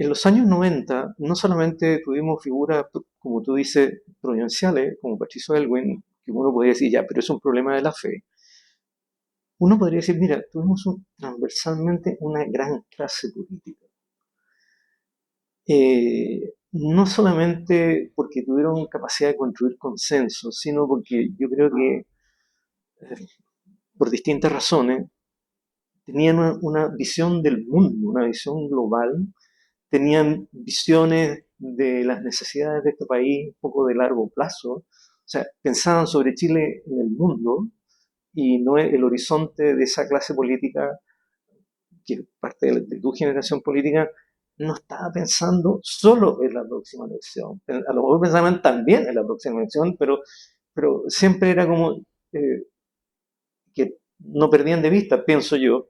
en los años 90 no solamente tuvimos figuras, como tú dices, provinciales, como Patricio Aylwin, que uno podría decir, ya, pero es un problema de la fe. Uno podría decir, mira, tuvimos transversalmente una gran clase política. No solamente porque tuvieron capacidad de construir consenso, sino porque yo creo que, por distintas razones, tenían una visión del mundo, una visión global, tenían visiones de las necesidades de este país un poco de largo plazo, o sea, pensaban sobre Chile en el mundo y no el horizonte de esa clase política que es parte de tu generación política, no estaba pensando solo en la próxima elección. A lo mejor pensaban también en la próxima elección, pero siempre era como que no perdían de vista, pienso yo,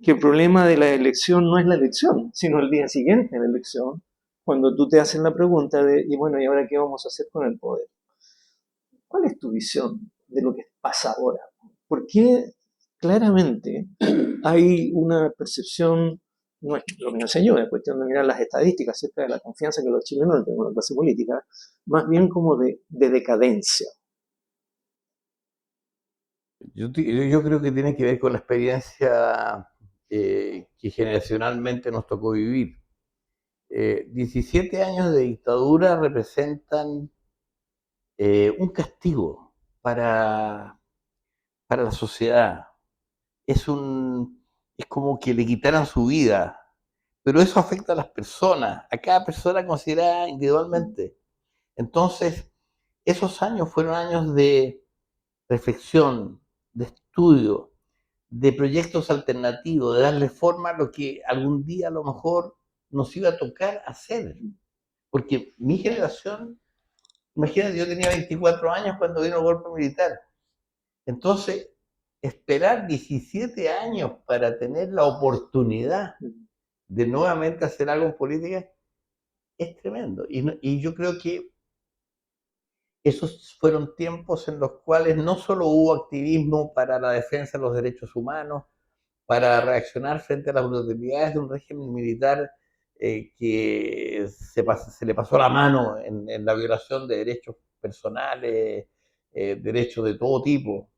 que el problema de la elección no es la elección, sino el día siguiente a la elección, cuando tú te haces la pregunta de, y bueno, ¿y ahora qué vamos a hacer con el poder? ¿Cuál es tu visión de lo que pasa ahora? ¿Por qué claramente hay una percepción, no es lo que me enseñó, es cuestión de mirar las estadísticas acerca de la confianza que los chilenos tienen en la clase política, más bien como de decadencia? Yo creo que tiene que ver con la experiencia que generacionalmente nos tocó vivir. 17 años de dictadura representan un castigo para, para la sociedad. Es es como que le quitaran su vida, pero eso afecta a las personas, a cada persona considerada individualmente. Entonces, esos años fueron años de reflexión, de estudio, de proyectos alternativos, de darle forma a lo que algún día a lo mejor nos iba a tocar hacer. Porque mi generación, imagínate, yo tenía 24 años cuando vino el golpe militar. Entonces, esperar 17 años para tener la oportunidad de nuevamente hacer algo en política es tremendo. Y yo creo que esos fueron tiempos en los cuales no solo hubo activismo para la defensa de los derechos humanos, para reaccionar frente a las brutalidades de un régimen militar que se le pasó la mano en la violación de derechos personales, derechos de todo tipo,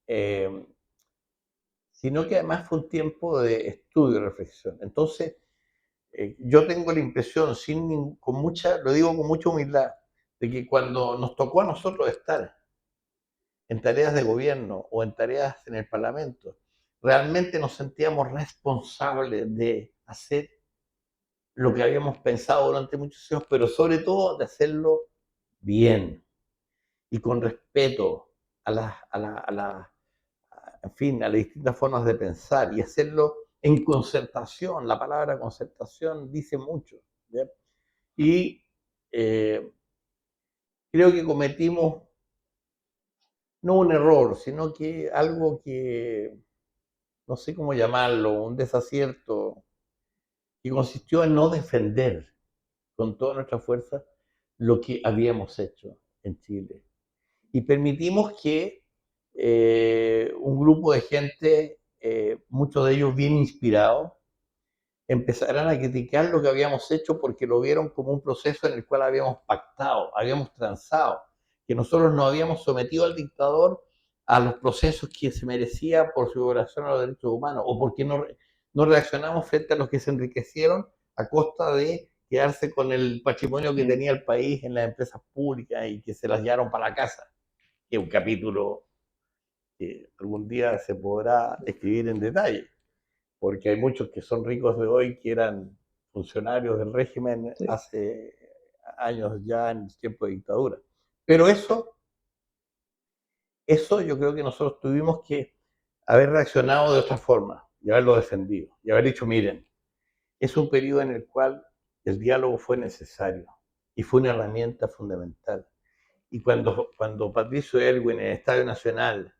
eh, sino que además fue un tiempo de estudio y reflexión. Entonces, yo tengo la impresión, con mucha, lo digo con mucha humildad, de que cuando nos tocó a nosotros estar en tareas de gobierno o en tareas en el Parlamento, realmente nos sentíamos responsables de hacer lo que habíamos pensado durante muchos años, pero sobre todo de hacerlo bien y con respeto a en fin, a las distintas formas de pensar y hacerlo en concertación. La palabra concertación dice mucho. ¿Ya? Y eh, creo que cometimos no un error, sino que algo que no sé cómo llamarlo, un desacierto que consistió en no defender con toda nuestra fuerza lo que habíamos hecho en Chile. Y permitimos que un grupo de gente, muchos de ellos bien inspirados, empezaran a criticar lo que habíamos hecho porque lo vieron como un proceso en el cual habíamos pactado, habíamos transado, que nosotros nos habíamos sometido al dictador a los procesos que se merecía por su violación a los derechos humanos, o porque no reaccionamos frente a los que se enriquecieron a costa de quedarse con el patrimonio que tenía el país en las empresas públicas y que se las llevaron para la casa, que es un capítulo que algún día se podrá escribir en detalle, porque hay muchos que son ricos de hoy que eran funcionarios del régimen Sí. hace años ya en tiempo de dictadura. Pero eso yo creo que nosotros tuvimos que haber reaccionado de otra forma y haberlo defendido y haber dicho, miren, es un periodo en el cual el diálogo fue necesario y fue una herramienta fundamental. Y cuando Patricio Elwin en el Estadio Nacional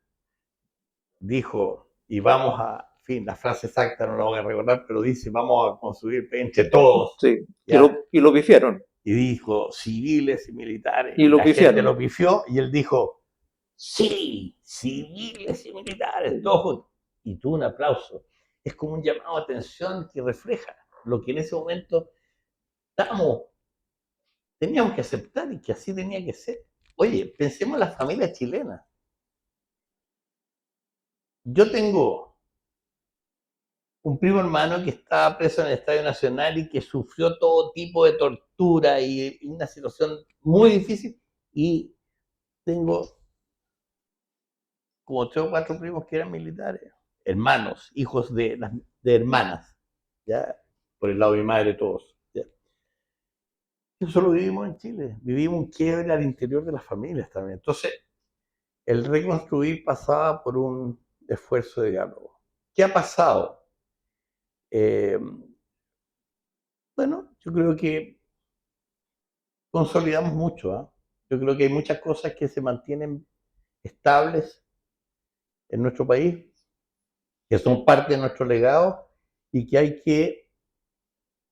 dijo, y vamos a, en fin, la frase exacta no la voy a recordar, pero dice, vamos a construir entre todos, Sí, ¿ya? y lo pifiaron, Y dijo, civiles y militares, y y lo la gente pifiaron. lo pifió, y él dijo, sí, civiles y militares, Sí. todos juntos. Y tuvo un aplauso. Es como un llamado a atención que refleja. lo que en ese momento teníamos que aceptar y que así tenía que ser. Oye, pensemos en las familias chilenas. Yo tengo un primo hermano que estaba preso en el Estadio Nacional y que sufrió todo tipo de tortura y una situación muy difícil. Y tengo como 3 o 4 primos que eran militares, hermanos, hijos de hermanas, ¿ya? Por el lado de mi madre, todos. ¿Ya? Eso lo vivimos en Chile, vivimos un quiebre al interior de las familias también. Entonces, el reconstruir pasaba por un esfuerzo de diálogo. ¿Qué ha pasado? Eh, bueno, yo creo que consolidamos mucho. ¿Eh? Yo creo que hay muchas cosas que se mantienen estables en nuestro país, que son parte de nuestro legado y que hay que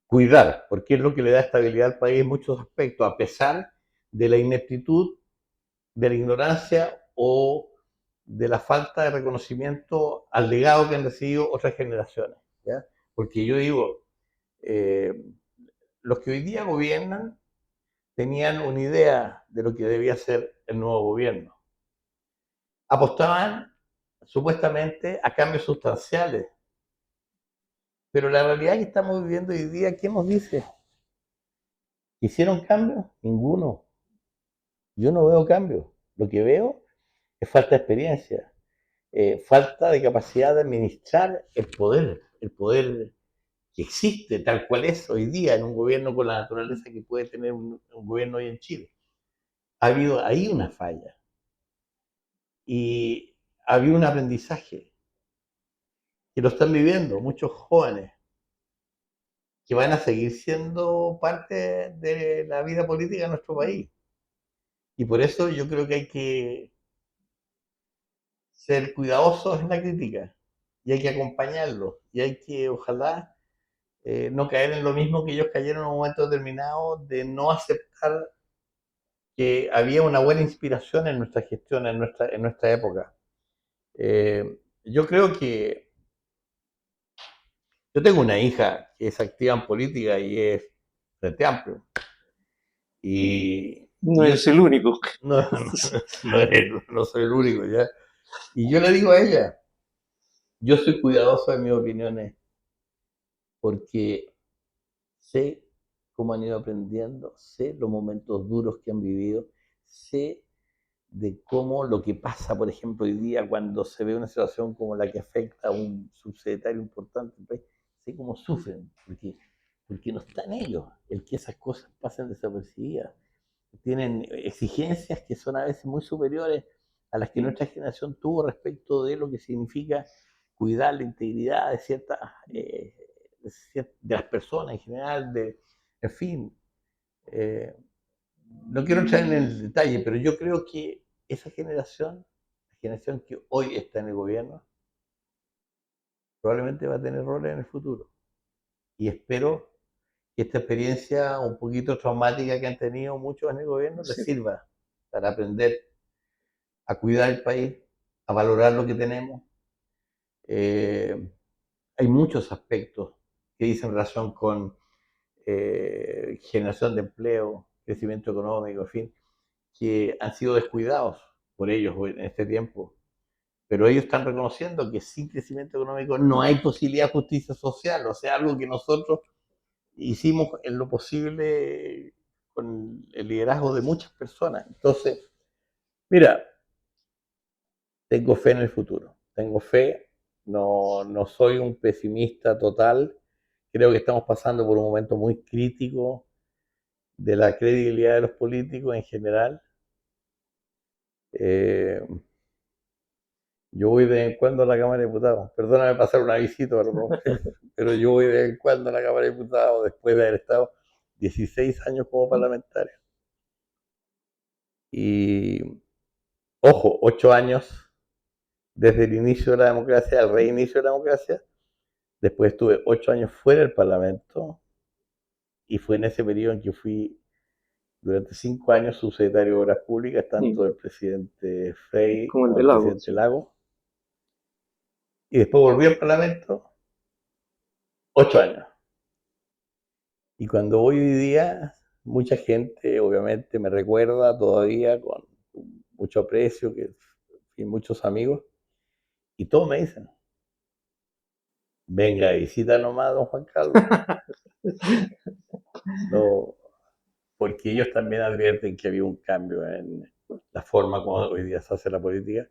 cuidar, porque es lo que le da estabilidad al país en muchos aspectos, a pesar de la ineptitud, de la ignorancia o de la falta de reconocimiento al legado que han recibido otras generaciones. ¿Ya? Porque yo digo, eh, los que hoy día gobiernan tenían una idea de lo que debía ser el nuevo gobierno. Apostaban supuestamente a cambios sustanciales, pero la realidad que estamos viviendo hoy día, ¿qué nos dice? ¿Hicieron cambios? Ninguno. Yo no veo cambios. Lo que veo es falta de experiencia, falta de capacidad de administrar el poder que existe tal cual es hoy día en un gobierno con la naturaleza que puede tener un gobierno hoy en Chile. Ha habido ahí una falla y ha habido un aprendizaje que lo están viviendo muchos jóvenes que van a seguir siendo parte de la vida política de nuestro país. Y por eso yo creo que hay que ser cuidadosos en la crítica y hay que acompañarlos y hay que, ojalá, no caer en lo mismo que ellos cayeron en un momento determinado de no aceptar que había una buena inspiración en nuestra gestión, en nuestra época. Yo creo que yo tengo una hija que es activa en política y es Frente Amplio. No Y yo eres el único. no, no soy el único, ¿ya? Y yo le digo a ella, yo soy cuidadoso de mis opiniones porque sé cómo han ido aprendiendo, sé los momentos duros que han vivido, sé de cómo lo que pasa, por ejemplo, hoy día cuando se ve una situación como la que afecta a un subsecretario importante del país, sé cómo sufren, porque no está en ellos el que esas cosas pasen desapercibidas. Tienen exigencias que son a veces muy superiores a las que nuestra generación tuvo respecto de lo que significa cuidar la integridad de ciertas de las personas en general, en fin, eh, no quiero entrar en el detalle, pero yo creo que esa generación, la generación que hoy está en el gobierno, probablemente va a tener roles en el futuro. Y espero que esta experiencia un poquito traumática que han tenido muchos en el gobierno les Sí. sirva para aprender a cuidar el país, a valorar lo que tenemos. Eh, hay muchos aspectos que dicen relación con generación de empleo, crecimiento económico, en fin, que han sido descuidados por ellos en este tiempo. Pero ellos están reconociendo que sin crecimiento económico no hay posibilidad de justicia social, o sea, algo que nosotros hicimos en lo posible con el liderazgo de muchas personas. Entonces, mira, tengo fe en el futuro, tengo fe, no soy un pesimista total, creo que estamos pasando por un momento muy crítico de la credibilidad de los políticos en general. Eh, yo voy de vez en cuando a la Cámara de Diputados, perdóname pasar una visita, pero yo voy de vez en cuando a la Cámara de Diputados después de haber estado 16 años como parlamentario. Y, ojo, 8 años desde el inicio de la democracia al reinicio de la democracia. Después estuve 8 años fuera del Parlamento y fue en ese periodo en que fui durante 5 años subsecretario de Obras Públicas, tanto del presidente Frey Como el como de del Lagos. presidente Lago. Y después volví al Parlamento 8 años. Y cuando voy hoy día, mucha gente obviamente me recuerda todavía con mucho aprecio, y muchos amigos, y todos me dicen, venga, visita nomás, don Juan Carlos. No, porque ellos también advierten que había un cambio en la forma como hoy día se hace la política,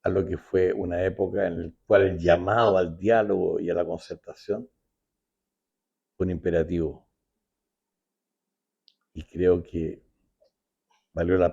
a lo que fue una época en la cual el llamado al diálogo y a la concertación fue un imperativo. Y creo que valió la pena.